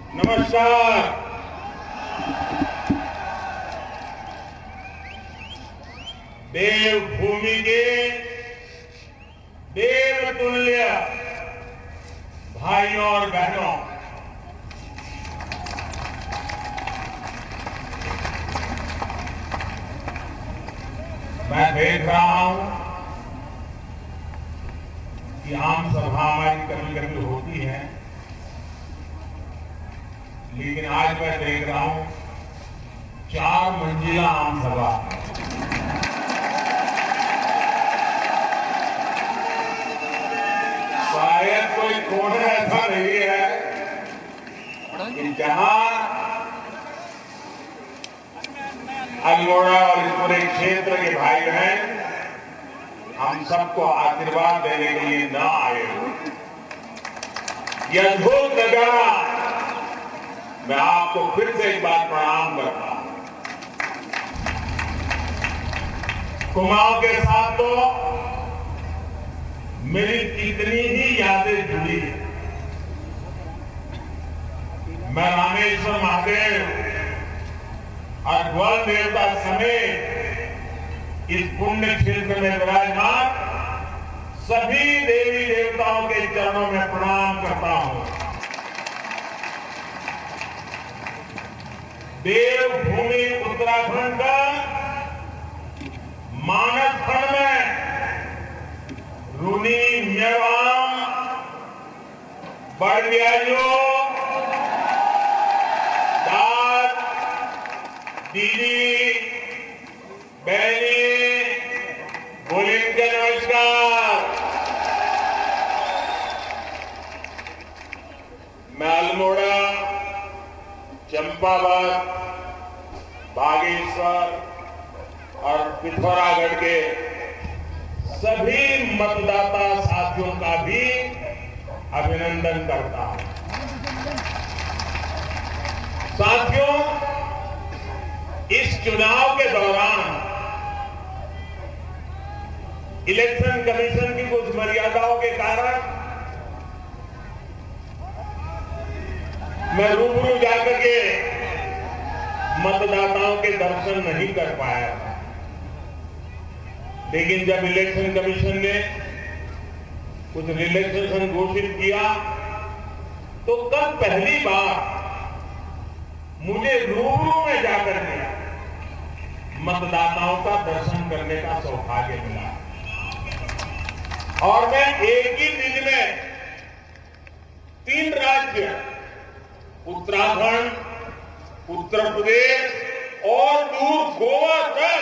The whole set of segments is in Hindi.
नमस्कार। देवभूमि के देवतुल्य भाइयों और बहनों, मैं देख रहा हूं कि आम सभा हमारी कभी कभी होती है, लेकिन आज मैं देख रहा हूं 4 मंजिला आम सभा। शायद कोई कोना ऐसा नहीं है कि जहां अल्मोड़ा और इस पूरे क्षेत्र के भाई बहन हम सबको आशीर्वाद देने के लिए न आए हो। यह अद्भुत नजारा, मैं आपको फिर से एक बार प्रणाम करता हूं। कुमाऊं के साथ तो मेरी कितनी ही यादें जुड़ी हैं। मैं रामेश्वर महादेव और ग्वाल देवता समेत इस पुण्य क्षेत्र में विराजमान सभी देवी देवताओं के चरणों में प्रणाम करता हूं। देवभूमि उत्तराखंड का मानस खंड में रूनी, मेवाड़, बड़बियाजो, दाद, दीदी, बहनी, बोले के नमस्कार। मैं अल्मोड़ा, चंपावत, बागेश्वर और पिथौरागढ़ के सभी मतदाता साथियों का भी अभिनंदन करता हूं। साथियों, इस चुनाव के दौरान इलेक्शन कमीशन की कुछ मर्यादाओं के कारण मैं रूबरू जाकर के मतदाताओं के दर्शन नहीं कर पाया था। लेकिन जब इलेक्शन कमीशन ने कुछ रिलैक्सेशन घोषित किया तो कल पहली बार मुझे रूबरू में जाकर के मतदाताओं का दर्शन करने का सौभाग्य मिला। और मैं एक ही दिन में 3 राज्य उत्तराखंड, उत्तर प्रदेश और दूर गोवा तक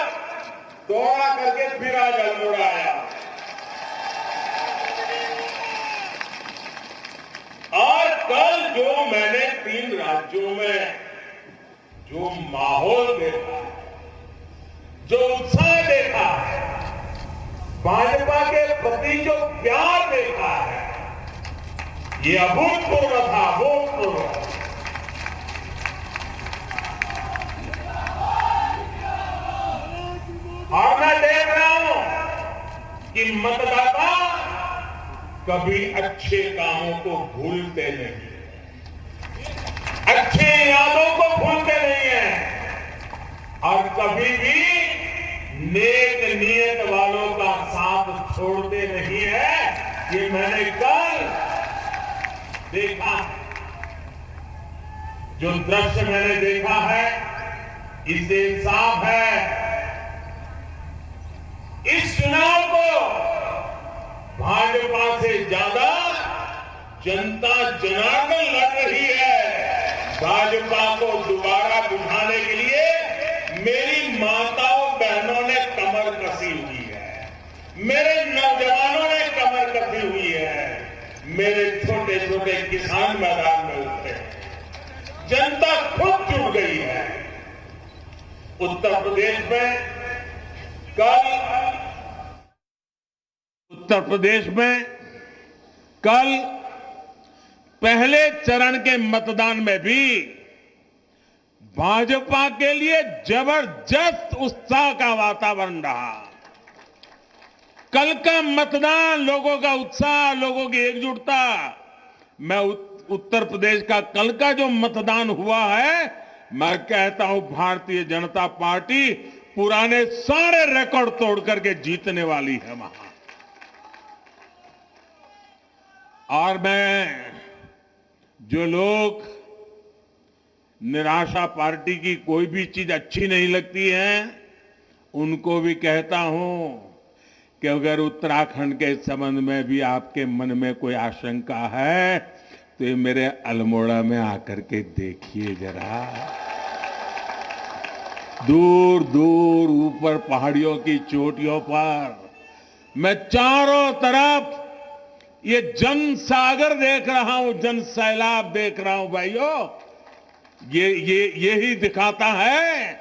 दौड़ा करके फिर आज अल्मोड़ा आया। और कल जो मैंने 3 राज्यों में जो माहौल देखा, जो उत्साह देखा, भाजपा के प्रति जो प्यार देखा है, ये अभूतपूर्व था, अभूतपूर्व। और मैं देख रहा हूं कि मतदाता कभी अच्छे कामों को भूलते नहीं, अच्छे यादों को भूलते नहीं है और कभी भी नेक नियत वालों का साथ छोड़ते नहीं है। ये मैंने कल देखा। जो दृश्य मैंने देखा है, इससे साफ है इस चुनाव को भाजपा से ज्यादा जनता जनार्दन लड़ रही है। भाजपा को दोबारा बिठाने के लिए मेरी माताओं बहनों ने कमर कसी हुई है, मेरे नौजवानों ने कमर कसी हुई है, मेरे छोटे छोटे किसान मैदान में उतरे हैं। जनता खुद जुट गई है। उत्तर प्रदेश में कल पहले चरण के मतदान में भी भाजपा के लिए जबरदस्त उत्साह का वातावरण रहा। कल का मतदान, लोगों का उत्साह, लोगों की एकजुटता, मैं उत्तर प्रदेश का कल का जो मतदान हुआ है, मैं कहता हूं भारतीय जनता पार्टी पुराने सारे रिकॉर्ड तोड़ करके जीतने वाली है वहां। और मैं जो लोग निराशा पार्टी की कोई भी चीज अच्छी नहीं लगती है, उनको भी कहता हूं कि अगर उत्तराखंड के संबंध में भी आपके मन में कोई आशंका है तो ये मेरे अल्मोड़ा में आकर के देखिए जरा। दूर दूर ऊपर पहाड़ियों की चोटियों पर मैं चारों तरफ ये जन सागर देख रहा हूं, जन सैलाब देख रहा हूं भाइयों। यही दिखाता है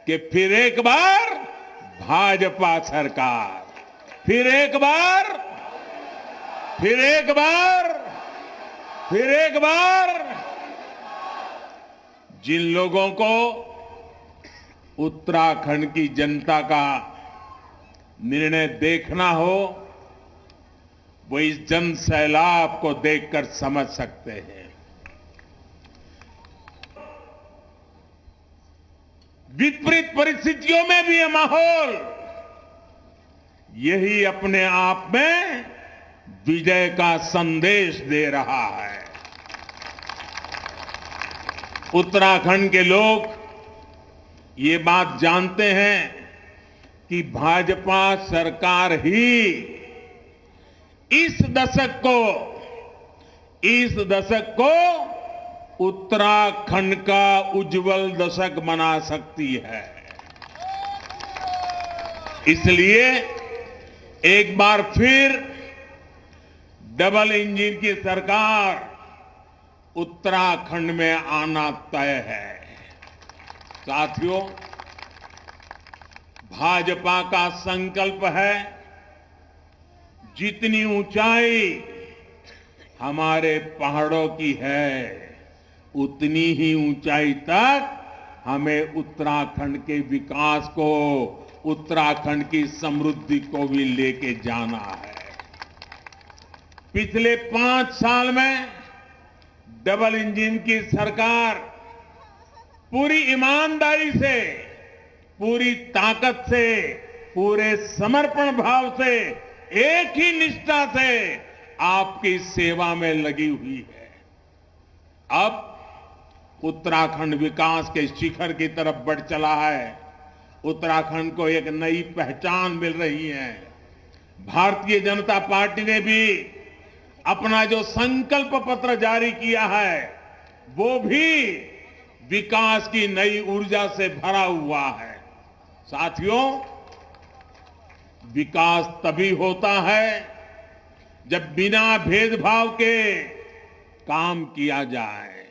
कि फिर एक बार भाजपा सरकार, फिर एक बार जिन लोगों को उत्तराखंड की जनता का निर्णय देखना हो, वो इस जन सैलाब को देखकर समझ सकते हैं। विपरीत परिस्थितियों में भी ये माहौल यही अपने आप में विजय का संदेश दे रहा है। उत्तराखंड के लोग ये बात जानते हैं कि भाजपा सरकार ही इस दशक को उत्तराखंड का उज्जवल दशक बना सकती है। इसलिए एक बार फिर डबल इंजन की सरकार उत्तराखंड में आना तय है। साथियों, भाजपा का संकल्प है जितनी ऊंचाई हमारे पहाड़ों की है, उतनी ही ऊंचाई तक हमें उत्तराखंड के विकास को, उत्तराखंड की समृद्धि को भी लेके जाना है। पिछले 5 साल में डबल इंजन की सरकार पूरी ईमानदारी से, पूरी ताकत से, पूरे समर्पण भाव से, एक ही निष्ठा से आपकी सेवा में लगी हुई है। अब उत्तराखंड विकास के शिखर की तरफ बढ़ चला है। उत्तराखंड को एक नई पहचान मिल रही है। भारतीय जनता पार्टी ने भी अपना जो संकल्प पत्र जारी किया है, वो भी विकास की नई ऊर्जा से भरा हुआ है। साथियों, विकास तभी होता है जब बिना भेदभाव के काम किया जाए।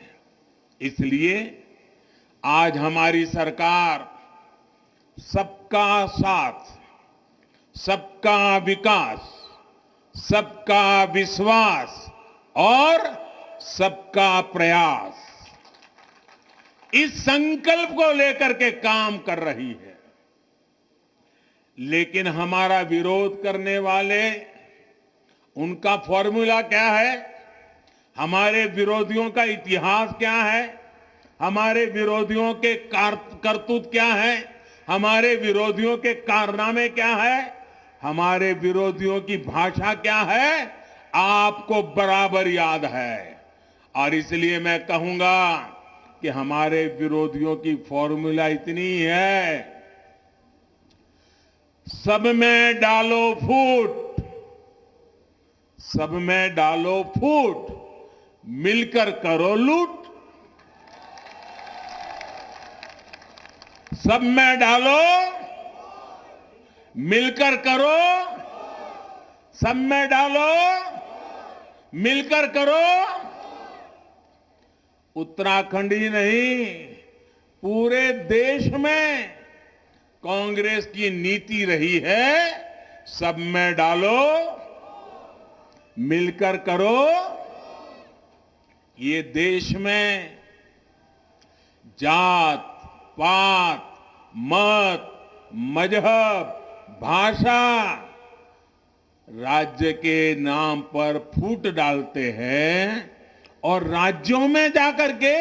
इसलिए आज हमारी सरकार सबका साथ, सबका विकास, सबका विश्वास और सबका प्रयास, इस संकल्प को लेकर के काम कर रही है। लेकिन हमारा विरोध करने वाले, उनका फॉर्मूला क्या है, हमारे विरोधियों का इतिहास क्या है, हमारे विरोधियों के करतूत क्या है, हमारे विरोधियों के कारनामे क्या है, हमारे विरोधियों की भाषा क्या है, आपको बराबर याद है। और इसलिए मैं कहूंगा कि हमारे विरोधियों की फॉर्मूला इतनी है, सब में डालो फूट, सब में डालो फूट, मिलकर करो लूट। सब में डालो, मिलकर करो, सब में डालो, मिलकर करो। उत्तराखंड ही नहीं, पूरे देश में कांग्रेस की नीति रही है, सब में डालो, मिलकर करो। ये देश में जात, पात, मत, मजहब, भाषा, राज्य के नाम पर फूट डालते हैं, और राज्यों में जाकर के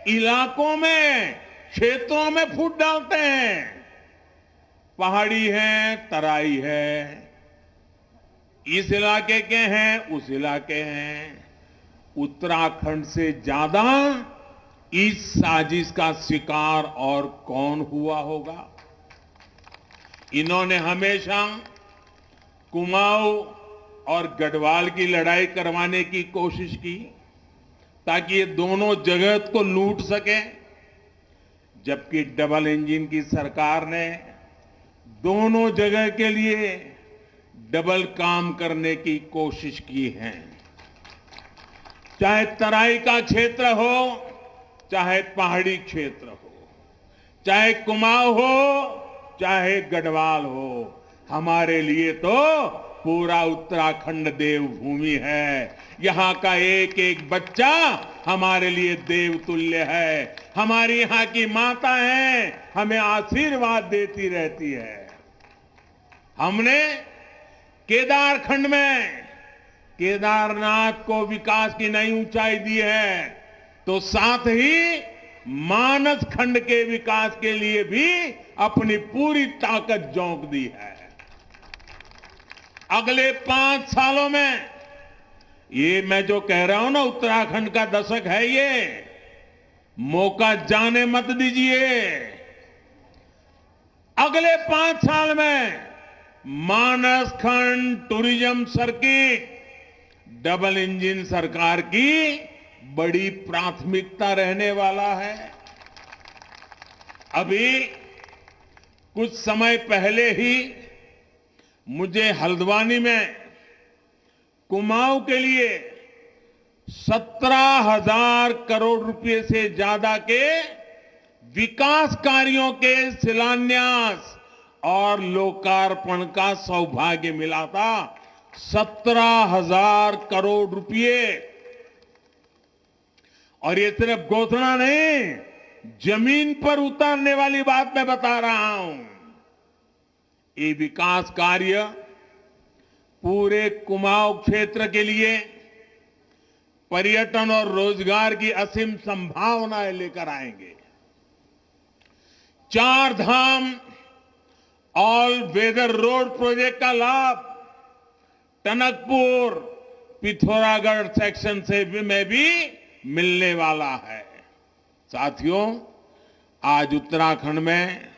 इलाकों में, क्षेत्रों में फूट डालते हैं। पहाड़ी है, तराई है, इस इलाके के हैं, उस इलाके हैं। उत्तराखंड से ज्यादा इस साजिश का शिकार और कौन हुआ होगा? इन्होंने हमेशा कुमाऊं और गढ़वाल की लड़ाई करवाने की कोशिश की ताकि ये दोनों जगह को लूट सके, जबकि डबल इंजन की सरकार ने दोनों जगह के लिए डबल काम करने की कोशिश की है। चाहे तराई का क्षेत्र हो, चाहे पहाड़ी क्षेत्र हो, चाहे कुमाऊं हो, चाहे गढ़वाल हो, हमारे लिए तो पूरा उत्तराखंड देवभूमि है। यहाँ का एक एक बच्चा हमारे लिए देवतुल्य है। हमारी यहाँ की माता है, हमें आशीर्वाद देती रहती है। हमने केदारखंड में केदारनाथ को विकास की नई ऊंचाई दी है, तो साथ ही मानस खंड के विकास के लिए भी अपनी पूरी ताकत झोंक दी है। अगले 5 सालों में, ये मैं जो कह रहा हूं ना, उत्तराखंड का दशक है ये, मौका जाने मत दीजिए। अगले 5 साल में मानस खंड टूरिज्म सर्किट डबल इंजन सरकार की बड़ी प्राथमिकता रहने वाला है। अभी कुछ समय पहले ही मुझे हल्द्वानी में कुमाऊं के लिए 17,000 करोड़ रुपए से ज्यादा के विकास कार्यों के शिलान्यास और लोकार्पण का सौभाग्य मिला था। 17,000 करोड़ रुपए। और ये सिर्फ घोषणा नहीं, जमीन पर उतारने वाली बात मैं बता रहा हूं। ये विकास कार्य पूरे कुमाऊं क्षेत्र के लिए पर्यटन और रोजगार की असीम संभावनाएं लेकर आएंगे। 4 धाम ऑल वेदर रोड प्रोजेक्ट का लाभ टनकपुर पिथौरागढ़ सेक्शन से में भी मिलने वाला है। साथियों, आज उत्तराखंड में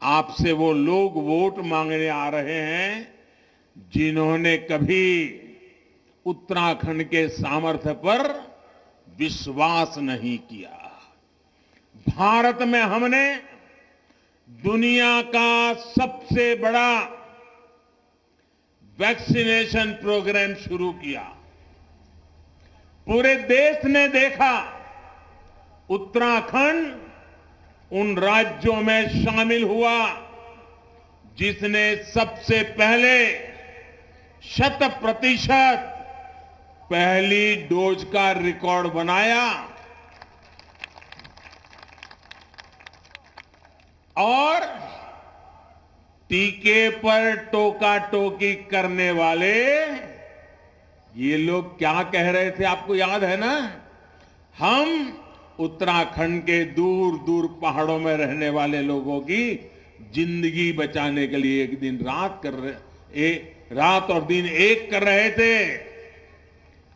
आपसे वो लोग वोट मांगने आ रहे हैं जिन्होंने कभी उत्तराखंड के सामर्थ्य पर विश्वास नहीं किया। भारत में हमने दुनिया का सबसे बड़ा वैक्सीनेशन प्रोग्राम शुरू किया। पूरे देश ने देखा उत्तराखंड उन राज्यों में शामिल हुआ जिसने सबसे पहले 100% पहली डोज का रिकॉर्ड बनाया और टीके पर टोका टोकी करने वाले ये लोग क्या कह रहे थे, आपको याद है ना? हम उत्तराखंड के दूर दूर पहाड़ों में रहने वाले लोगों की जिंदगी बचाने के लिए एक दिन रात और दिन एक कर रहे थे,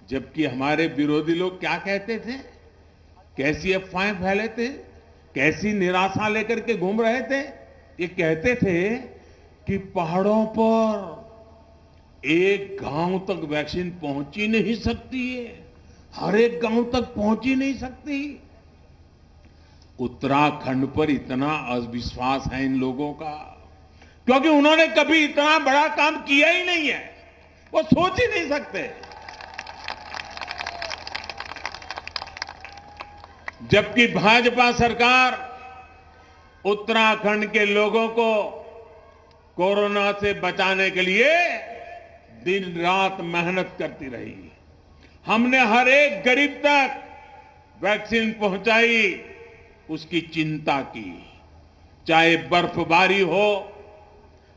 जबकि हमारे विरोधी लोग क्या कहते थे, कैसी अफवाहें फैले थे, कैसी निराशा लेकर के घूम रहे थे। ये कहते थे कि पहाड़ों पर एक गांव तक वैक्सीन पहुंच ही नहीं सकती है, हर एक गांव तक पहुंच ही नहीं सकती। उत्तराखंड पर इतना अविश्वास है इन लोगों का, क्योंकि उन्होंने कभी इतना बड़ा काम किया ही नहीं है, वो सोच ही नहीं सकते। जबकि भाजपा सरकार उत्तराखंड के लोगों को कोरोना से बचाने के लिए दिन रात मेहनत करती रही। हमने हर एक गरीब तक वैक्सीन पहुंचाई, उसकी चिंता की। चाहे बर्फबारी हो,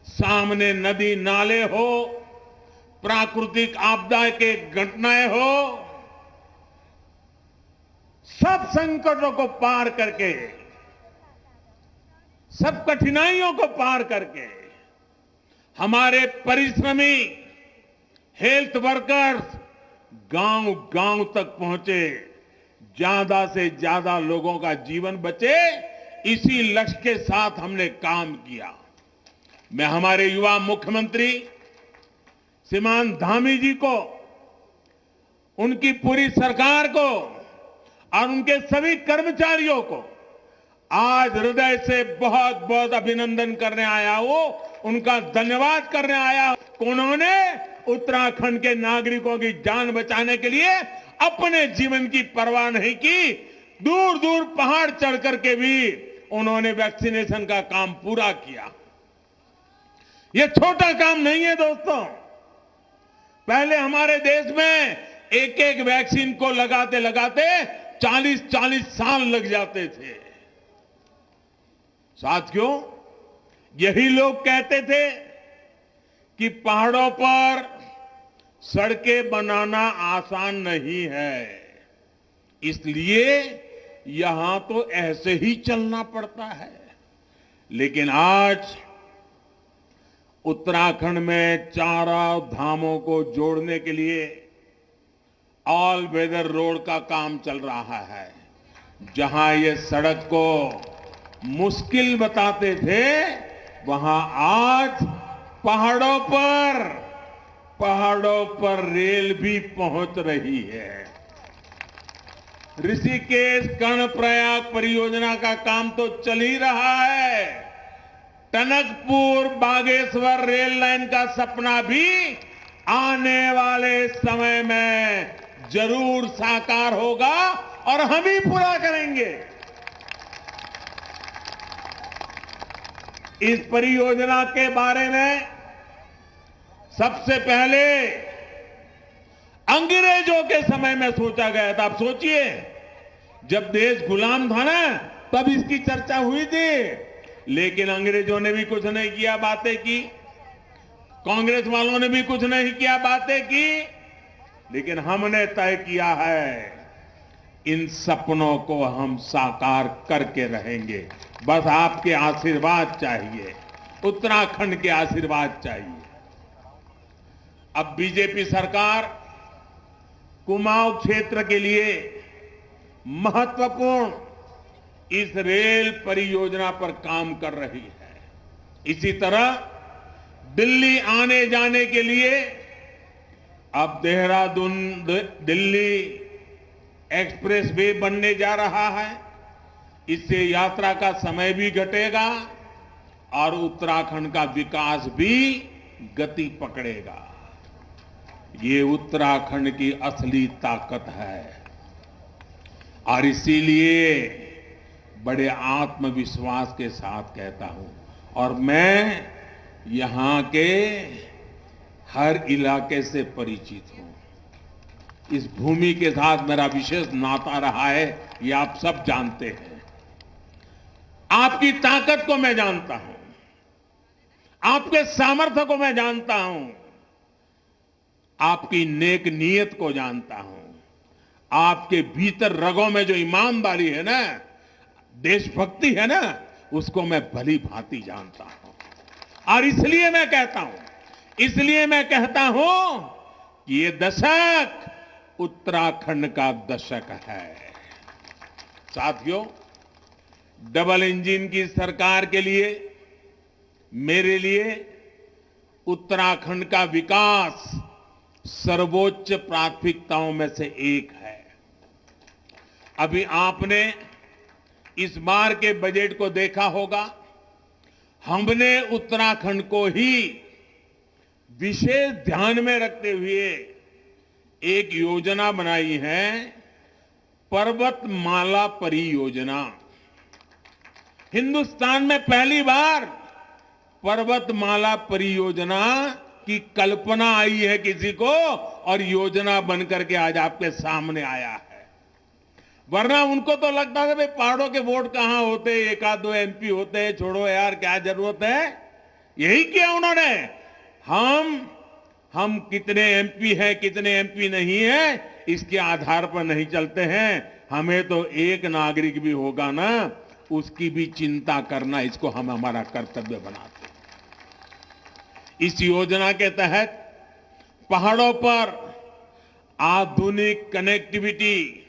सामने नदी नाले हो, प्राकृतिक आपदा के घटनाएं हो, सब संकटों को पार करके, सब कठिनाइयों को पार करके हमारे परिश्रमी हेल्थ वर्कर्स गांव-गांव तक पहुंचे, ज्यादा से ज्यादा लोगों का जीवन बचे, इसी लक्ष्य के साथ हमने काम किया। मैं हमारे युवा मुख्यमंत्री श्रीमान धामी जी को, उनकी पूरी सरकार को और उनके सभी कर्मचारियों को आज हृदय से बहुत बहुत अभिनंदन करने आया हूं, उनका धन्यवाद करने आया हूं। उन्होंने उत्तराखंड के नागरिकों की जान बचाने के लिए अपने जीवन की परवाह नहीं की, दूर दूर पहाड़ चढ़ करके भी उन्होंने वैक्सीनेशन का काम पूरा किया। यह छोटा काम नहीं है दोस्तों। पहले हमारे देश में एक एक वैक्सीन को लगाते लगाते 40-40 साल लग जाते थे। साथियों, यही लोग कहते थे कि पहाड़ों पर सड़कें बनाना आसान नहीं है, इसलिए यहां तो ऐसे ही चलना पड़ता है। लेकिन आज उत्तराखंड में चारों धामों को जोड़ने के लिए ऑल वेदर रोड का काम चल रहा है। जहां ये सड़क को मुश्किल बताते थे, वहां आज पहाड़ों पर रेल भी पहुंच रही है। ऋषिकेश कर्णप्रयाग परियोजना का काम तो चल ही रहा है। टनकपुर बागेश्वर रेल लाइन का सपना भी आने वाले समय में जरूर साकार होगा और हम ही पूरा करेंगे। इस परियोजना के बारे में सबसे पहले अंग्रेजों के समय में सोचा गया था। आप सोचिए, जब देश गुलाम था ना, तब इसकी चर्चा हुई थी, लेकिन अंग्रेजों ने भी कुछ नहीं किया, बातें की। कांग्रेस वालों ने भी कुछ नहीं किया, बातें की। लेकिन हमने तय किया है, इन सपनों को हम साकार करके रहेंगे। बस आपके आशीर्वाद चाहिए, उत्तराखंड के आशीर्वाद चाहिए। अब बीजेपी सरकार कुमाऊं क्षेत्र के लिए महत्वपूर्ण इस रेल परियोजना पर काम कर रही है। इसी तरह दिल्ली आने जाने के लिए अब देहरादून दिल्ली एक्सप्रेस वे बनने जा रहा है। इससे यात्रा का समय भी घटेगा और उत्तराखंड का विकास भी गति पकड़ेगा। ये उत्तराखंड की असली ताकत है और इसीलिए बड़े आत्मविश्वास के साथ कहता हूं, और मैं यहां के हर इलाके से परिचित हूं। इस भूमि के साथ मेरा विशेष नाता रहा है, ये आप सब जानते हैं। आपकी ताकत को मैं जानता हूं, आपके सामर्थ्य को मैं जानता हूं, आपकी नेक नीयत को जानता हूं, आपके भीतर रगों में जो ईमानदारी है ना, देशभक्ति है ना, उसको मैं भली भांति जानता हूं। और इसलिए मैं कहता हूं कि ये दशक उत्तराखंड का दशक है। साथियों, डबल इंजन की सरकार के लिए, मेरे लिए उत्तराखंड का विकास सर्वोच्च प्राथमिकताओं में से एक है। अभी आपने इस बार के बजट को देखा होगा, हमने उत्तराखंड को ही विशेष ध्यान में रखते हुए एक योजना बनाई है, पर्वतमाला परियोजना। हिंदुस्तान में पहली बार पर्वतमाला परियोजना की कल्पना आई है किसी को, और योजना बनकर के आज आपके सामने आया है। वरना उनको तो लगता था भाई पहाड़ों के वोट कहां होते, एक आध दो एमपी होते, छोड़ो यार क्या जरूरत है। यही किया उन्होंने। हम कितने एमपी हैं, कितने एमपी नहीं है, इसके आधार पर नहीं चलते हैं, हमें तो एक नागरिक भी होगा ना, उसकी भी चिंता करना, इसको हम हमारा कर्तव्य बनाते हैं। इस योजना के तहत पहाड़ों पर आधुनिक कनेक्टिविटी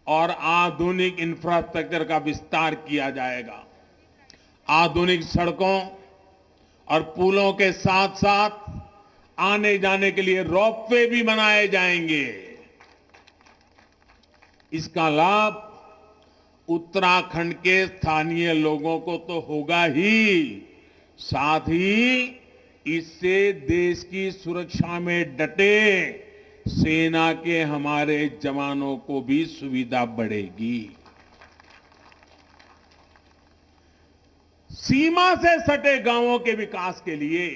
और आधुनिक इंफ्रास्ट्रक्चर का विस्तार किया जाएगा। आधुनिक सड़कों और पुलों के साथ साथ आने जाने के लिए रोपवे भी बनाए जाएंगे। इसका लाभ उत्तराखंड के स्थानीय लोगों को तो होगा ही, साथ ही इससे देश की सुरक्षा में डटे सेना के हमारे जवानों को भी सुविधा बढ़ेगी। सीमा से सटे गांवों के विकास के लिए,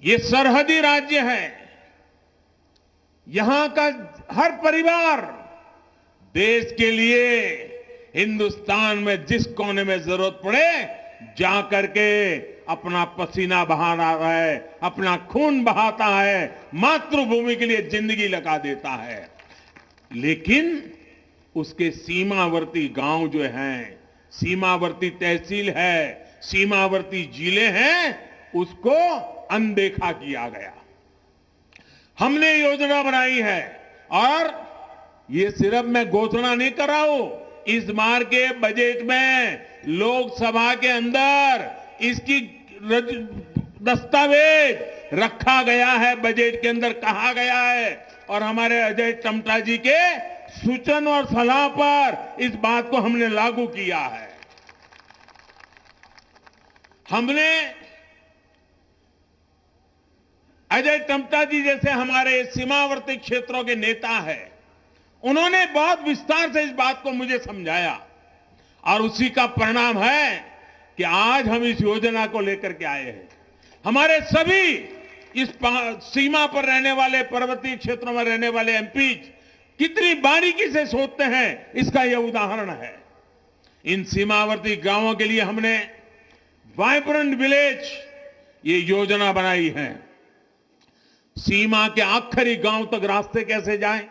ये सरहदी राज्य है, यहां का हर परिवार देश के लिए हिंदुस्तान में जिस कोने में जरूरत पड़े जा करके अपना पसीना बहा रहा है, अपना खून बहाता है, मातृभूमि के लिए जिंदगी लगा देता है। लेकिन उसके सीमावर्ती गांव जो हैं, सीमावर्ती तहसील है, सीमावर्ती जिले हैं, उसको अनदेखा किया गया। हमने योजना बनाई है और ये सिर्फ मैं घोषणा नहीं कर रहा हूं, इस बार के बजट में लोकसभा के अंदर इसकी दस्तावेज रखा गया है, बजट के अंदर कहा गया है और हमारे अजय टम्टा जी के सूचन और सलाह पर इस बात को हमने लागू किया है। हमने अजय टम्टा जी जैसे हमारे सीमावर्ती क्षेत्रों के नेता हैं, उन्होंने बहुत विस्तार से इस बात को मुझे समझाया और उसी का परिणाम है कि आज हम इस योजना को लेकर के आए हैं। हमारे सभी इस सीमा पर रहने वाले, पर्वतीय क्षेत्रों में रहने वाले एमपीज कितनी बारीकी से सोचते हैं, इसका यह उदाहरण है। इन सीमावर्ती गांवों के लिए हमने वाइब्रेंट विलेज ये योजना बनाई है। सीमा के आखिरी गांव तक रास्ते कैसे जाएं,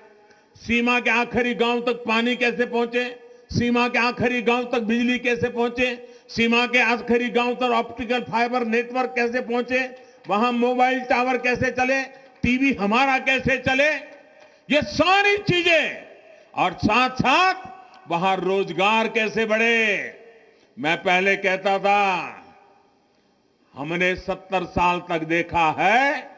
सीमा के आखिरी गांव तक पानी कैसे पहुंचे, सीमा के आखिरी गांव तक बिजली कैसे पहुंचे, सीमा के आखिरी गांव तक ऑप्टिकल फाइबर नेटवर्क कैसे पहुंचे, वहां मोबाइल टावर कैसे चले, टीवी हमारा कैसे चले, ये सारी चीजें, और साथ साथ वहां रोजगार कैसे बढ़े। मैं पहले कहता था, हमने 70 साल तक देखा है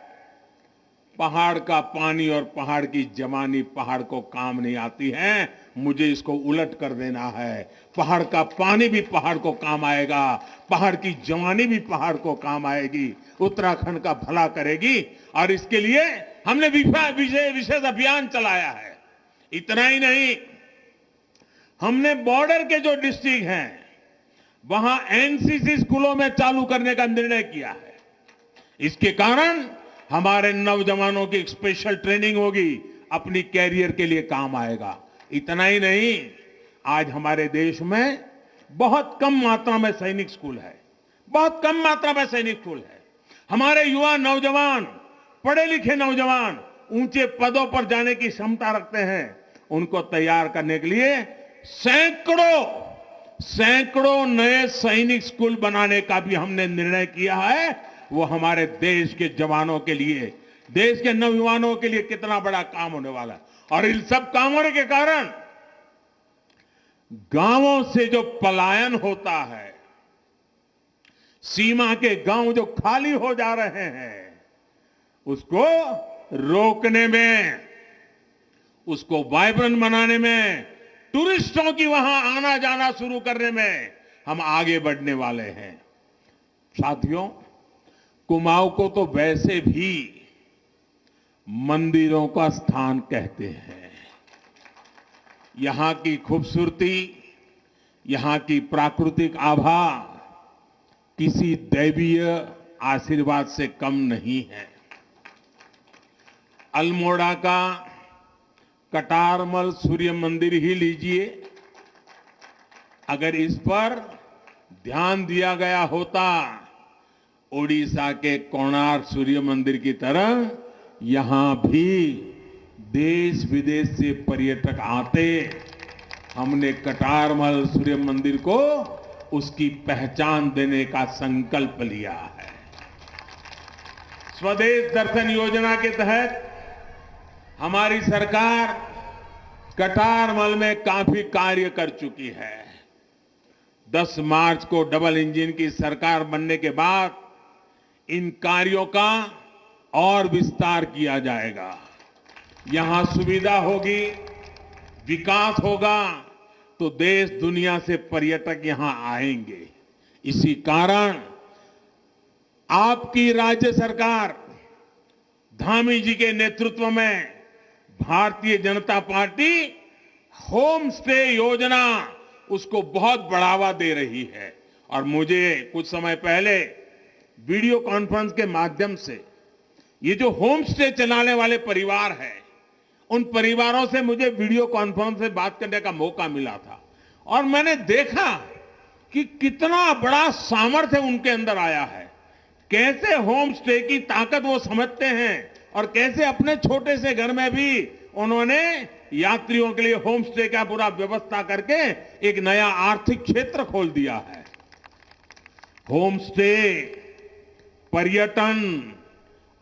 पहाड़ का पानी और पहाड़ की जवानी पहाड़ को काम नहीं आती है, मुझे इसको उलट कर देना है। पहाड़ का पानी भी पहाड़ को काम आएगा, पहाड़ की जवानी भी पहाड़ को काम आएगी, उत्तराखंड का भला करेगी। और इसके लिए हमने विशेष अभियान चलाया है। इतना ही नहीं, हमने बॉर्डर के जो डिस्ट्रिक्ट हैं वहां एनसीसी स्कूलों में चालू करने का निर्णय किया है। इसके कारण हमारे नौजवानों की एक स्पेशल ट्रेनिंग होगी, अपनी कैरियर के लिए काम आएगा। इतना ही नहीं, आज हमारे देश में बहुत कम मात्रा में सैनिक स्कूल है, बहुत कम मात्रा में सैनिक स्कूल है। हमारे युवा नौजवान, पढ़े लिखे नौजवान ऊंचे पदों पर जाने की क्षमता रखते हैं। उनको तैयार करने के लिए सैकड़ों नए सैनिक स्कूल बनाने का भी हमने निर्णय किया है। वो हमारे देश के जवानों के लिए, देश के नौजवानों के लिए कितना बड़ा काम होने वाला है। और इन सब कामों के कारण गांवों से जो पलायन होता है, सीमा के गांव जो खाली हो जा रहे हैं, उसको रोकने में, उसको वाइब्रेंट बनाने में, टूरिस्टों की वहां आना जाना शुरू करने में हम आगे बढ़ने वाले हैं। साथियों, कुमाऊं को तो वैसे भी मंदिरों का स्थान कहते हैं। यहां की खूबसूरती, यहां की प्राकृतिक आभा किसी दैवीय आशीर्वाद से कम नहीं है। अल्मोड़ा का कटारमल सूर्य मंदिर ही लीजिए, अगर इस पर ध्यान दिया गया होता, ओडिशा के कोणार्क सूर्य मंदिर की तरह यहां भी देश विदेश से पर्यटक आते, हमने कटारमल सूर्य मंदिर को उसकी पहचान देने का संकल्प लिया है। स्वदेश दर्शन योजना के तहत हमारी सरकार कटारमल में काफी कार्य कर चुकी है। 10 मार्च को डबल इंजन की सरकार बनने के बाद इन कार्यों का और विस्तार किया जाएगा। यहां सुविधा होगी, विकास होगा, तो देश दुनिया से पर्यटक यहां आएंगे। इसी कारण आपकी राज्य सरकार धामी जी के नेतृत्व में Bharatiya Janata party home stay योजना उसको बहुत बढ़ावा दे रही है। और मुझे कुछ समय पहले वीडियो कॉन्फ्रेंस के माध्यम से ये जो होम स्टे चलाने वाले परिवार हैं, उन परिवारों से मुझे वीडियो कॉन्फ्रेंस से बात करने का मौका मिला था और मैंने देखा कि कितना बड़ा सामर्थ्य उनके अंदर आया है, कैसे होम स्टे की ताकत वो समझते हैं और कैसे अपने छोटे से घर में भी उन्होंने यात्रियों के लिए होम स्टे का पूरा व्यवस्था करके एक नया आर्थिक क्षेत्र खोल दिया है। होम स्टे पर्यटन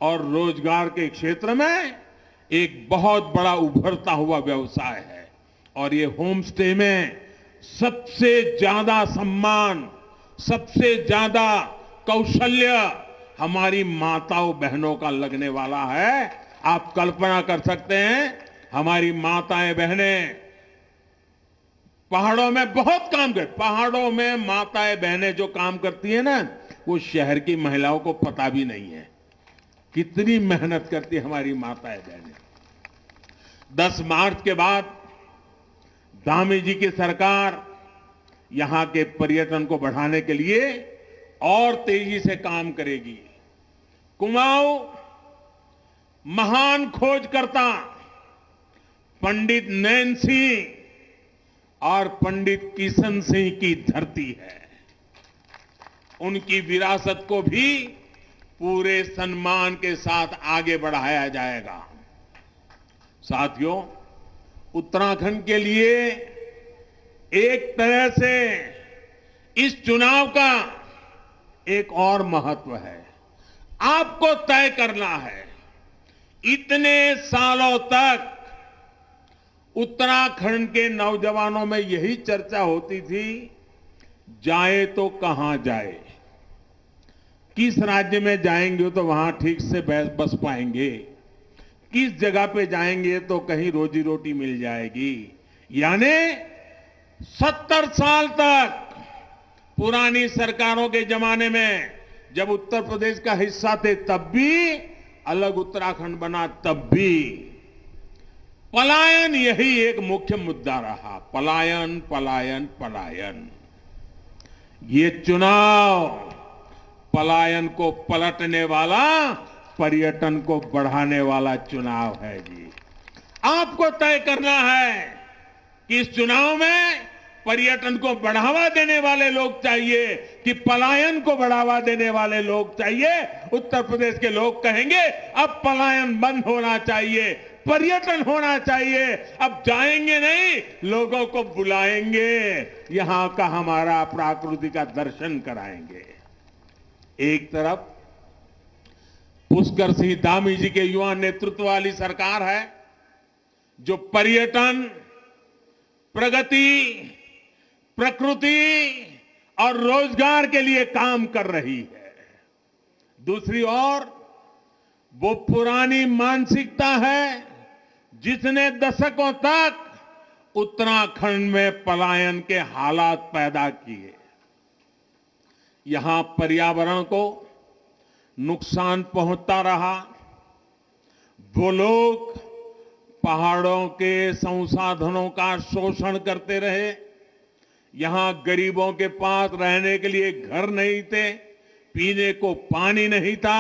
और रोजगार के क्षेत्र में एक बहुत बड़ा उभरता हुआ व्यवसाय है और ये होम स्टे में सबसे ज्यादा सम्मान, सबसे ज्यादा कौशल्य हमारी माताओं बहनों का लगने वाला है। आप कल्पना कर सकते हैं, हमारी माताएं बहनें पहाड़ों में बहुत काम करती, पहाड़ों में माताएं बहनें जो काम करती है ना, वो शहर की महिलाओं को पता भी नहीं है कितनी मेहनत करती है हमारी माताएं बहनें। 10 मार्च के बाद धामी जी की सरकार यहां के पर्यटन को बढ़ाने के लिए और तेजी से काम करेगी। कुमाऊं महान खोजकर्ता पंडित नैन सिंह और पंडित किशन सिंह की धरती है। उनकी विरासत को भी पूरे सम्मान के साथ आगे बढ़ाया जाएगा। साथियों, उत्तराखंड के लिए एक तरह से इस चुनाव का एक और महत्व है। आपको तय करना है, इतने सालों तक उत्तराखंड के नौजवानों में यही चर्चा होती थी, जाए तो कहां जाए, किस राज्य में जाएंगे तो वहां ठीक से बस पाएंगे, किस जगह पे जाएंगे तो कहीं रोजी रोटी मिल जाएगी। यानी 70 साल तक पुरानी सरकारों के जमाने में जब उत्तर प्रदेश का हिस्सा थे तब भी, अलग उत्तराखंड बना तब भी पलायन यही एक मुख्य मुद्दा रहा। पलायन पलायन पलायन। ये चुनाव पलायन को पलटने वाला, पर्यटन को बढ़ाने वाला चुनाव है जी। आपको तय करना है कि इस चुनाव में पर्यटन को बढ़ावा देने वाले लोग चाहिए कि पलायन को बढ़ावा देने वाले लोग चाहिए। उत्तर प्रदेश के लोग कहेंगे अब पलायन बंद होना चाहिए, पर्यटन होना चाहिए। अब जाएंगे नहीं, लोगों को बुलाएंगे, यहां का हमारा प्रकृति का दर्शन कराएंगे। एक तरफ पुष्कर सिंह धामी जी के युवा नेतृत्व वाली सरकार है जो पर्यटन, प्रगति, प्रकृति और रोजगार के लिए काम कर रही है। दूसरी ओर वो पुरानी मानसिकता है जिसने दशकों तक उत्तराखंड में पलायन के हालात पैदा किए। यहां पर्यावरण को नुकसान पहुंचता रहा, वो लोग पहाड़ों के संसाधनों का शोषण करते रहे, यहां गरीबों के पास रहने के लिए घर नहीं थे, पीने को पानी नहीं था,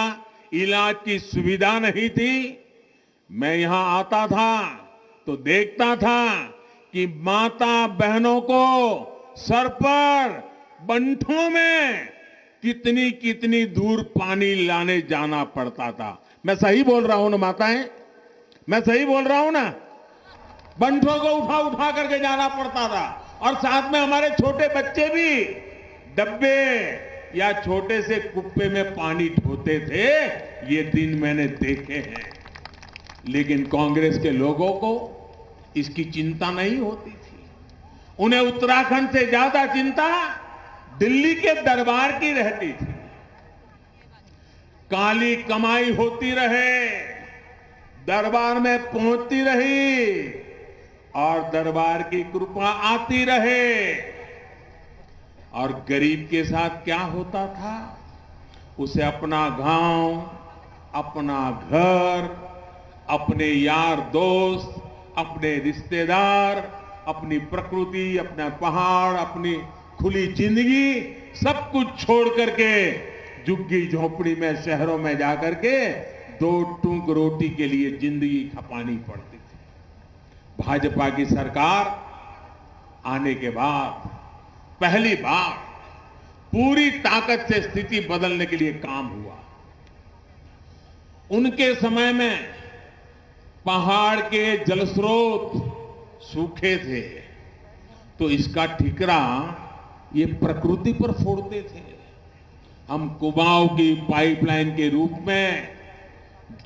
इलाज की सुविधा नहीं थी। मैं यहां आता था तो देखता था कि माता बहनों को सर पर बंठों में कितनी कितनी दूर पानी लाने जाना पड़ता था। मैं सही बोल रहा हूं ना माताएं? मैं सही बोल रहा हूं ना? बंठों को उठा उठा करके जाना पड़ता था और साथ में हमारे छोटे बच्चे भी डब्बे या छोटे से कुप्पे में पानी ढोते थे। ये दिन मैंने देखे हैं। लेकिन कांग्रेस के लोगों को इसकी चिंता नहीं होती थी। उन्हें उत्तराखंड से ज्यादा चिंता दिल्ली के दरबार की रहती थी। काली कमाई होती रहे, दरबार में पहुंचती रही और दरबार की कृपा आती रहे। और गरीब के साथ क्या होता था? उसे अपना गांव, अपना घर, अपने यार दोस्त, अपने रिश्तेदार, अपनी प्रकृति, अपना पहाड़, अपनी खुली जिंदगी सब कुछ छोड़ करके झुग्गी झोपड़ी में शहरों में जाकर के 2 टूक रोटी के लिए जिंदगी खपानी पड़ती थी। भाजपा की सरकार आने के बाद पहली बार पूरी ताकत से स्थिति बदलने के लिए काम हुआ। उनके समय में पहाड़ के जलस्रोत सूखे थे, तो इसका ठिकरा ये प्रकृति पर फोड़ते थे। हम कुमाऊं की पाइपलाइन के रूप में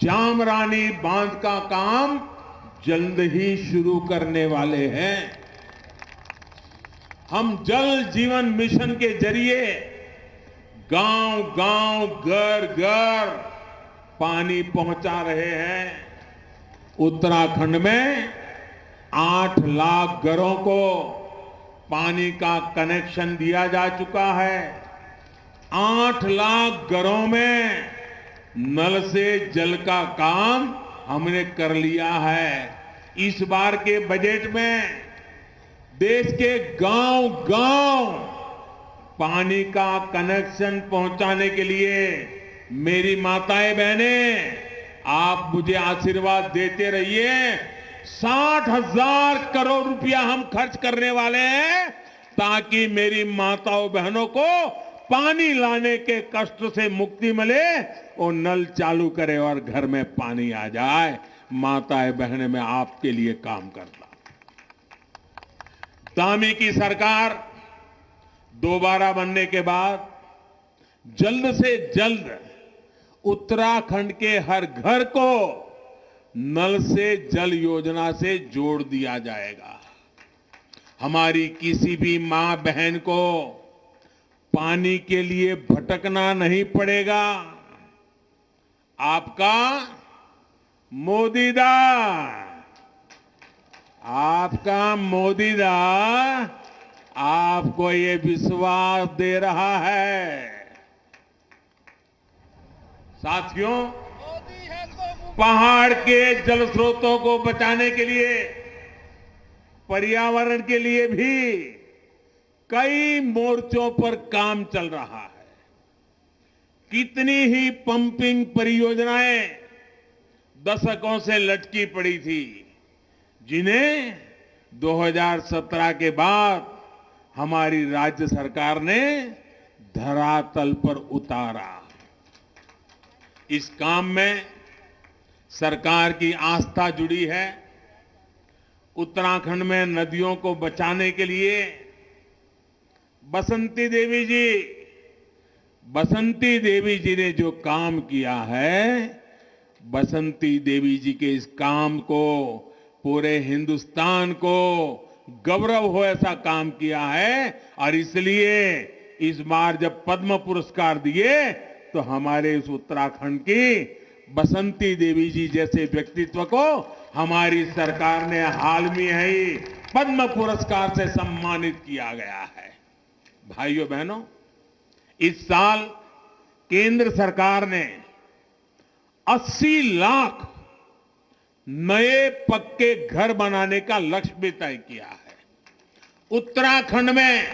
जामरानी बांध का काम जल्द ही शुरू करने वाले हैं। हम जल जीवन मिशन के जरिए गांव गांव, घर घर पानी पहुंचा रहे हैं। उत्तराखंड में 8 लाख घरों को पानी का कनेक्शन दिया जा चुका है। 8 लाख घरों में नल से जल का काम हमने कर लिया है। इस बार के बजट में देश के गांव गांव पानी का कनेक्शन पहुंचाने के लिए मेरी माताएं बहनें, आप मुझे आशीर्वाद देते रहिए। 60,000 करोड़ रुपया हम खर्च करने वाले हैं ताकि मेरी माताओं बहनों को पानी लाने के कष्ट से मुक्ति मिले और नल चालू करे और घर में पानी आ जाए। माताएं बहनें, मैं आपके लिए काम करता। धामी की सरकार दोबारा बनने के बाद जल्द से जल्द उत्तराखंड के हर घर को नल से जल योजना से जोड़ दिया जाएगा। हमारी किसी भी मां बहन को पानी के लिए भटकना नहीं पड़ेगा। आपका मोदीदा, आपका मोदीदा आपको ये विश्वास दे रहा है। साथियों, पहाड़ के जल स्रोतों को बचाने के लिए, पर्यावरण के लिए भी कई मोर्चों पर काम चल रहा है। कितनी ही पंपिंग परियोजनाएं दशकों से लटकी पड़ी थी, जिन्हें 2017 के बाद हमारी राज्य सरकार ने धरातल पर उतारा। इस काम में सरकार की आस्था जुड़ी है। उत्तराखंड में नदियों को बचाने के लिए बसंती देवी जी ने जो काम किया है, बसंती देवी जी के इस काम को पूरे हिंदुस्तान को गौरव हो ऐसा काम किया है। और इसलिए इस बार जब पद्म पुरस्कार दिए तो हमारे इस उत्तराखंड की बसंती देवी जी जैसे व्यक्तित्व को हमारी सरकार ने हाल में ही पद्म पुरस्कार से सम्मानित किया गया है। भाइयों बहनों, इस साल केंद्र सरकार ने 80 लाख नए पक्के घर बनाने का लक्ष्य भी तय किया है। उत्तराखंड में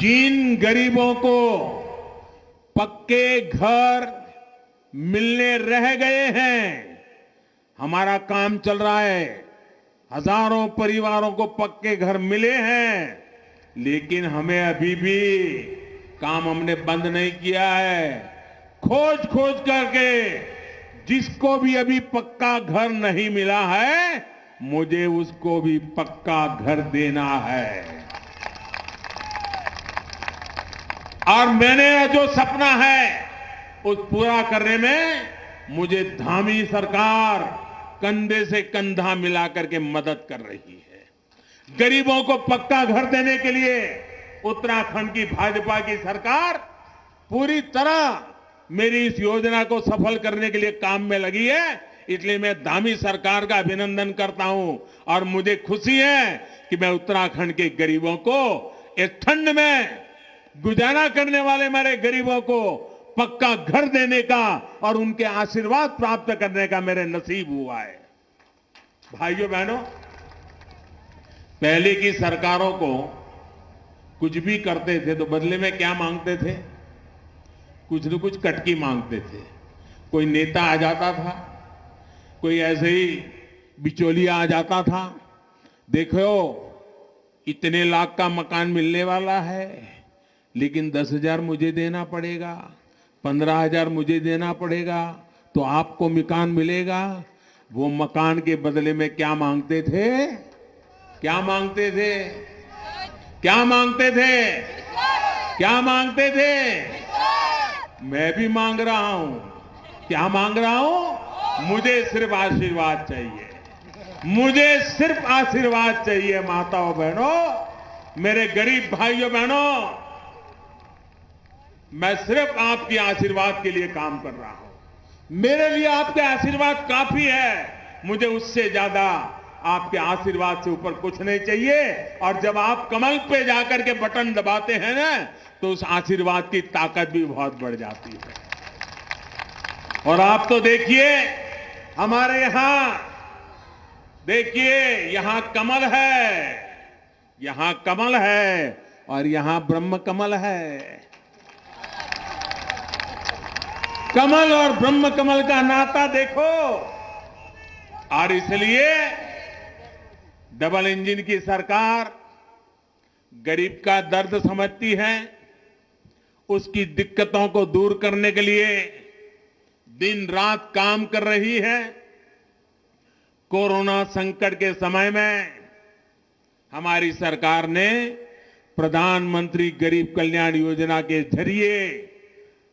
जिन गरीबों को पक्के घर मिलने रह गए हैं, हमारा काम चल रहा है। हजारों परिवारों को पक्के घर मिले हैं, लेकिन हमें अभी भी काम हमने बंद नहीं किया है। खोज खोज करके जिसको भी अभी पक्का घर नहीं मिला है, मुझे उसको भी पक्का घर देना है। और मैंने जो सपना है उस पूरा करने में मुझे धामी सरकार कंधे से कंधा मिलाकर के मदद कर रही है। गरीबों को पक्का घर देने के लिए उत्तराखंड की भाजपा की सरकार पूरी तरह मेरी इस योजना को सफल करने के लिए काम में लगी है। इसलिए मैं धामी सरकार का अभिनंदन करता हूं और मुझे खुशी है कि मैं उत्तराखंड के गरीबों को इस ठंड में गुजारा करने वाले मेरे गरीबों को पक्का घर देने का और उनके आशीर्वाद प्राप्त करने का मेरे नसीब हुआ है। भाइयों बहनों, पहले की सरकारों को कुछ भी करते थे तो बदले में क्या मांगते थे? कुछ न कुछ कटकी मांगते थे। कोई नेता आ जाता था, कोई ऐसे ही बिचौलिया आ जाता था, देखो इतने लाख का मकान मिलने वाला है, लेकिन 10,000 मुझे देना पड़ेगा, 15,000 मुझे देना पड़ेगा, तो आपको मकान मिलेगा। वो मकान के बदले में क्या मांगते थे? क्या मांगते थे? क्या मांगते थे? क्या मांगते थे? मैं भी मांग रहा हूं। क्या मांग रहा हूं? मुझे सिर्फ आशीर्वाद चाहिए। मुझे सिर्फ आशीर्वाद चाहिए। माताओं बहनों, मेरे गरीब भाइयों बहनों, मैं सिर्फ आपके आशीर्वाद के लिए काम कर रहा हूं। मेरे लिए आपके आशीर्वाद काफी है। मुझे उससे ज्यादा आपके आशीर्वाद से ऊपर कुछ नहीं चाहिए। और जब आप कमल पे जाकर के बटन दबाते हैं ना, तो उस आशीर्वाद की ताकत भी बहुत बढ़ जाती है। और आप तो देखिए, हमारे यहां देखिए, यहां कमल है, यहां कमल है और यहां ब्रह्म कमल है। कमल और ब्रह्म कमल का नाता देखो। और इसलिए डबल इंजन की सरकार गरीब का दर्द समझती है, उसकी दिक्कतों को दूर करने के लिए दिन रात काम कर रही है। कोरोना संकट के समय में हमारी सरकार ने प्रधानमंत्री गरीब कल्याण योजना के जरिए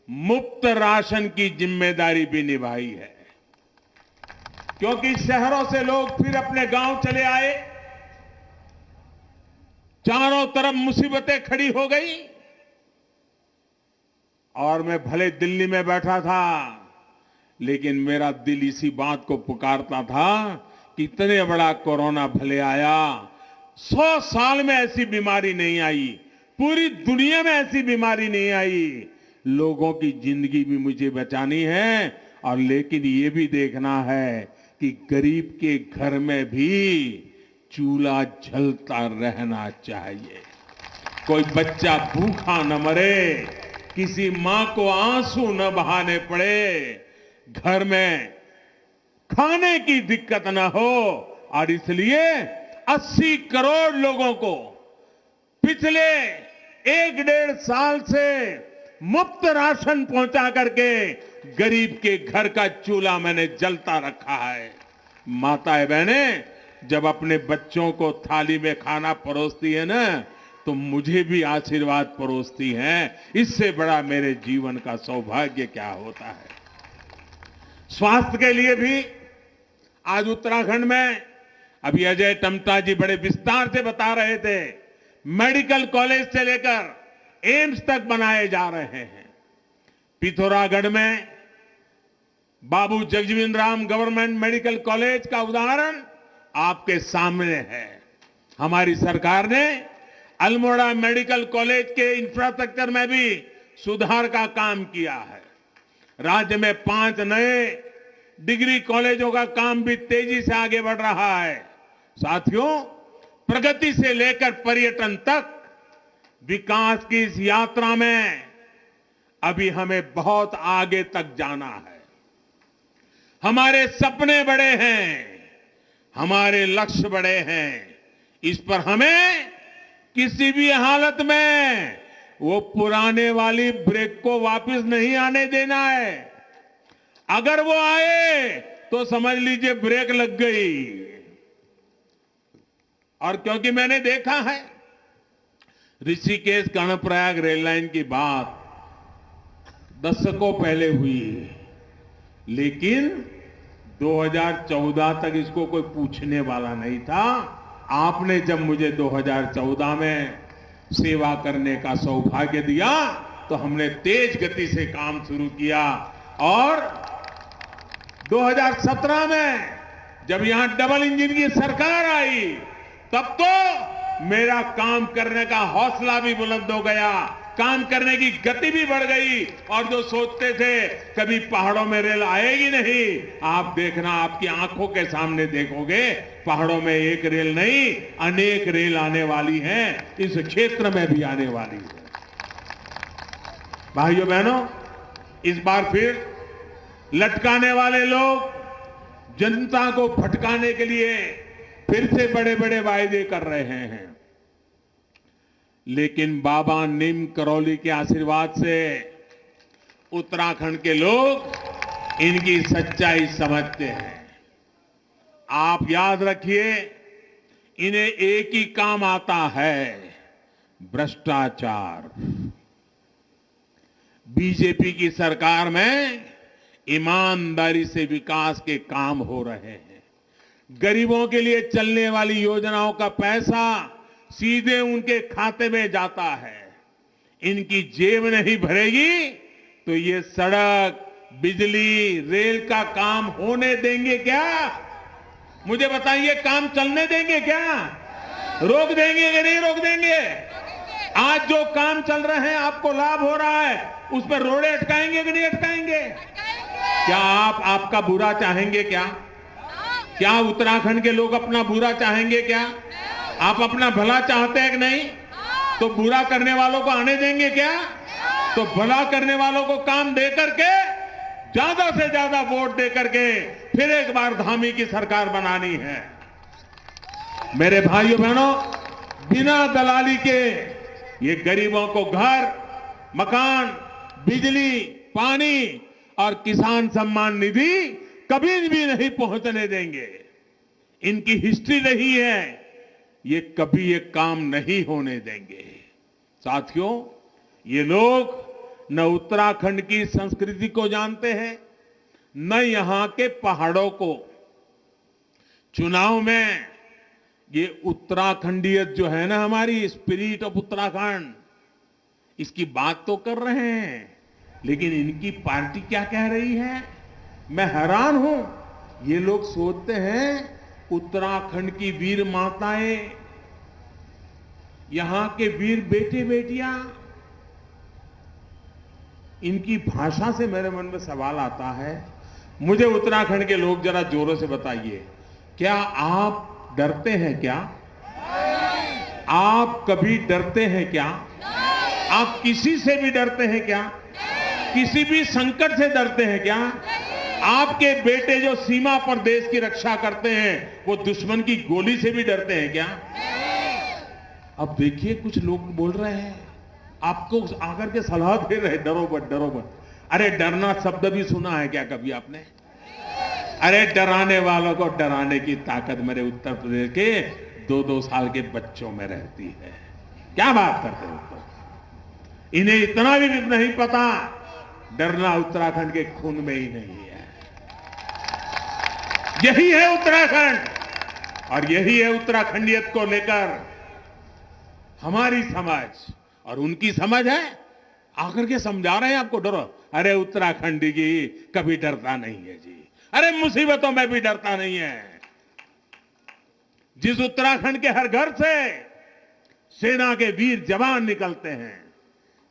मुफ्त राशन की जिम्मेदारी भी निभाई है। क्योंकि शहरों से लोग फिर अपने गांव चले आए, चारों तरफ मुसीबतें खड़ी हो गई और मैं भले दिल्ली में बैठा था, लेकिन मेरा दिल इसी बात को पुकारता था कि इतने बड़ा कोरोना भले आया, 100 साल में ऐसी बीमारी नहीं आई, पूरी दुनिया में ऐसी बीमारी नहीं आई। लोगों की जिंदगी भी मुझे बचानी है और लेकिन ये भी देखना है कि गरीब के घर में भी चूल्हा जलता रहना चाहिए। कोई बच्चा भूखा न मरे, किसी मां को आंसू न बहाने पड़े, घर में खाने की दिक्कत न हो। और इसलिए 80 करोड़ लोगों को पिछले 1-1.5 साल से मुफ्त राशन पहुंचा करके गरीब के घर का चूल्हा मैंने जलता रखा है। माताएं बहनें जब अपने बच्चों को थाली में खाना परोसती है ना, तो मुझे भी आशीर्वाद परोसती हैं। इससे बड़ा मेरे जीवन का सौभाग्य क्या होता है। स्वास्थ्य के लिए भी आज उत्तराखंड में अभी अजय टम्टा जी बड़े विस्तार से बता रहे थे, मेडिकल कॉलेज से लेकर एम्स तक बनाए जा रहे हैं। पिथौरागढ़ में Babu Jagjivan Ram government medical college का उदाहरण आपके सामने है। हमारी सरकार ने अल्मोड़ा मेडिकल कॉलेज के इंफ्रास्ट्रक्चर में भी सुधार का काम किया है। राज्य में 5 नए डिग्री कॉलेजों का काम भी तेजी से आगे बढ़ रहा है। साथियों, प्रगति से लेकर पर्यटन तक विकास की इस यात्रा में अभी हमें बहुत आगे तक जाना है। हमारे सपने बड़े हैं, हमारे लक्ष्य बड़े हैं। इस पर हमें किसी भी हालत में वो पुराने वाली ब्रेक को वापस नहीं आने देना है। अगर वो आए तो समझ लीजिए ब्रेक लग गई। और क्योंकि मैंने देखा है ऋषिकेश कर्णप्रयाग रेल लाइन की बात दशकों पहले हुई, लेकिन 2014 तक इसको कोई पूछने वाला नहीं था। आपने जब मुझे 2014 में सेवा करने का सौभाग्य दिया तो हमने तेज गति से काम शुरू किया और 2017 में जब यहां डबल इंजन की सरकार आई तब तो मेरा काम करने का हौसला भी बुलंद हो गया, काम करने की गति भी बढ़ गई। और जो सोचते थे कभी पहाड़ों में रेल आएगी नहीं, आप देखना, आपकी आंखों के सामने देखोगे पहाड़ों में एक रेल नहीं अनेक रेल आने वाली हैं, इस क्षेत्र में भी आने वाली है। भाइयों बहनों, इस बार फिर लटकाने वाले लोग जनता को भटकाने के लिए फिर से बड़े बड़े वायदे कर रहे हैं, लेकिन बाबा नीम करौली के आशीर्वाद से उत्तराखंड के लोग इनकी सच्चाई समझते हैं। आप याद रखिए, इन्हें एक ही काम आता है, भ्रष्टाचार। बीजेपी की सरकार में ईमानदारी से विकास के काम हो रहे हैं। गरीबों के लिए चलने वाली योजनाओं का पैसा सीधे उनके खाते में जाता है। इनकी जेब नहीं भरेगी तो ये सड़क, बिजली, रेल का काम होने देंगे क्या? मुझे बताइए, काम चलने देंगे क्या? रोक देंगे कि नहीं रोक देंगे? आज जो काम चल रहे हैं, आपको लाभ हो रहा है, उस पर रोड़े अटकाएंगे कि नहीं अटकाएंगे? क्या आप आपका बुरा चाहेंगे क्या? क्या उत्तराखंड के लोग अपना बुरा चाहेंगे क्या? आप अपना भला चाहते हैं कि नहीं? तो बुरा करने वालों को आने देंगे क्या? तो भला करने वालों को काम दे करके, ज्यादा से ज्यादा वोट दे करके फिर एक बार धामी की सरकार बनानी है। मेरे भाइयों बहनों, बिना दलाली के ये गरीबों को घर, मकान, बिजली, पानी और किसान सम्मान निधि कभी भी नहीं पहुंचने देंगे। इनकी हिस्ट्री रही है, ये कभी ये काम नहीं होने देंगे। साथियों, ये लोग न उत्तराखंड की संस्कृति को जानते हैं, न यहां के पहाड़ों को। चुनाव में ये उत्तराखंडियत जो है ना, हमारी स्पिरिट ऑफ उत्तराखंड, इसकी बात तो कर रहे हैं, लेकिन इनकी पार्टी क्या कह रही है? मैं हैरान हूं। ये लोग सोचते हैं उत्तराखंड की वीर माताएं, यहां के वीर बेटे बेटियां, इनकी भाषा से मेरे मन में सवाल आता है। मुझे उत्तराखंड के लोग जरा जोरों से बताइए, क्या आप डरते हैं क्या? आप कभी डरते हैं क्या? आप किसी से भी डरते हैं क्या? किसी भी संकट से डरते हैं क्या? आपके बेटे जो सीमा पर देश की रक्षा करते हैं, वो दुश्मन की गोली से भी डरते हैं क्या? अब देखिए, कुछ लोग बोल रहे हैं, आपको आकर के सलाह दे रहे, डरो मत, डरो मत। अरे डरना शब्द भी सुना है क्या कभी आपने? अरे डराने वालों को डराने की ताकत मेरे उत्तर प्रदेश के 2-2 साल के बच्चों में रहती है। क्या बात करते हो? इन्हें इतना भी नहीं पता, डरना उत्तराखंड के खून में ही नहीं है। यही है उत्तराखंड, और यही है उत्तराखंडियत को लेकर हमारी समझ और उनकी समझ है। आकर के समझा रहे हैं आपको, डरो। अरे उत्तराखंडी जी कभी डरता नहीं है जी, अरे मुसीबतों में भी डरता नहीं है। जिस उत्तराखंड के हर घर से सेना के वीर जवान निकलते हैं,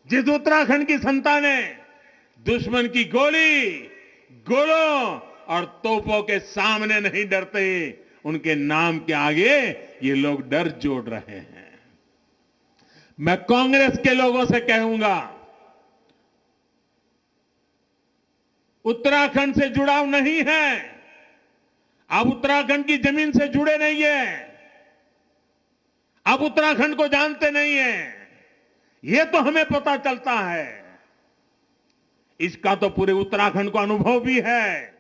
जिस उत्तराखंड की संतानें दुश्मन की गोली, गोलों और तोपों के सामने नहीं डरते, उनके नाम के आगे ये लोग डर जोड़ रहे हैं। मैं कांग्रेस के लोगों से कहूंगा, उत्तराखंड से जुड़ाव नहीं है, आप उत्तराखंड की जमीन से जुड़े नहीं है, आप उत्तराखंड को जानते नहीं है, ये तो हमें पता चलता है। इसका तो पूरे उत्तराखंड को अनुभव भी है।